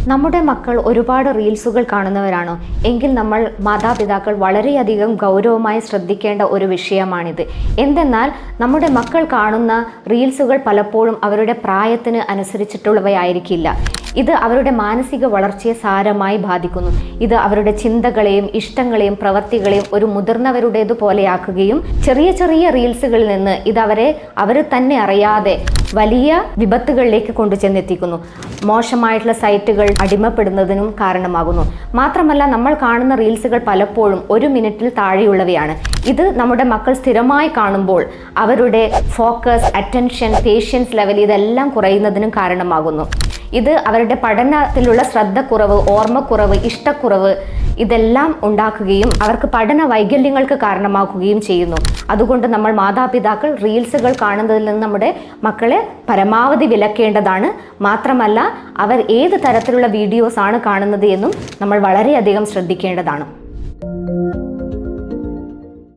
നമ്മുടെ മക്കൾ ഒരുപാട് റീൽസുകൾ കാണുന്നവരാണോ എങ്കിൽ നമ്മൾ മാതാപിതാക്കൾ വളരെയധികം ഗൗരവമായി ശ്രദ്ധിക്കേണ്ട ഒരു വിഷയമാണിത്. എന്തെന്നാൽ നമ്മുടെ മക്കൾ കാണുന്ന റീൽസുകൾ പലപ്പോഴും അവരുടെ പ്രായത്തിന് അനുസരിച്ചിട്ടുള്ളവയായിരിക്കില്ല. ഇത് അവരുടെ മാനസിക വളർച്ചയെ സാരമായി ബാധിക്കുന്നു. ഇത് അവരുടെ ചിന്തകളെയും ഇഷ്ടങ്ങളെയും പ്രവൃത്തികളെയും ഒരു മുതിർന്നവരുടേതുപോലെയാക്കുകയും ചെറിയ ചെറിയ റീൽസുകളിൽ നിന്ന് അവർ തന്നെ അറിയാതെ വലിയ വിപത്തുകളിലേക്ക് കൊണ്ടുചെന്നെത്തിക്കുന്നു. മോശമായിട്ടുള്ള സൈറ്റുകൾ അടിമപ്പെടുന്നതിനും കാരണമാകുന്നു. മാത്രമല്ല, നമ്മൾ കാണുന്ന റീൽസുകൾ പലപ്പോഴും 1 മിനിറ്റിൽ താഴെയുള്ളവയാണ്. ഇത് നമ്മുടെ മക്കൾ സ്ഥിരമായി കാണുമ്പോൾ അവരുടെ ഫോക്കസ്, അറ്റൻഷൻ, പേഷ്യൻസ് ലെവൽ ഇതെല്ലാം കുറയുന്നതിനും കാരണമാകുന്നു. ഇത് അവരുടെ പഠനത്തിലുള്ള ശ്രദ്ധക്കുറവ്, ഓർമ്മക്കുറവ്, ഇഷ്ടക്കുറവ് ഇതെല്ലാം ഉണ്ടാക്കുകയും അവർക്ക് പഠന വൈകല്യങ്ങൾക്ക് കാരണമാക്കുകയും ചെയ്യുന്നു. അതുകൊണ്ട് നമ്മൾ മാതാപിതാക്കൾ റീൽസുകൾ കാണുന്നതിൽ നിന്ന് നമ്മുടെ മക്കളെ പരമാവധി വിലക്കേണ്ടതാണ്. മാത്രമല്ല, അവർ ഏത് തരത്തിലുള്ള വീഡിയോസ് ആണ് കാണുന്നത് എന്നും നമ്മൾ വളരെയധികം ശ്രദ്ധിക്കേണ്ടതാണ്.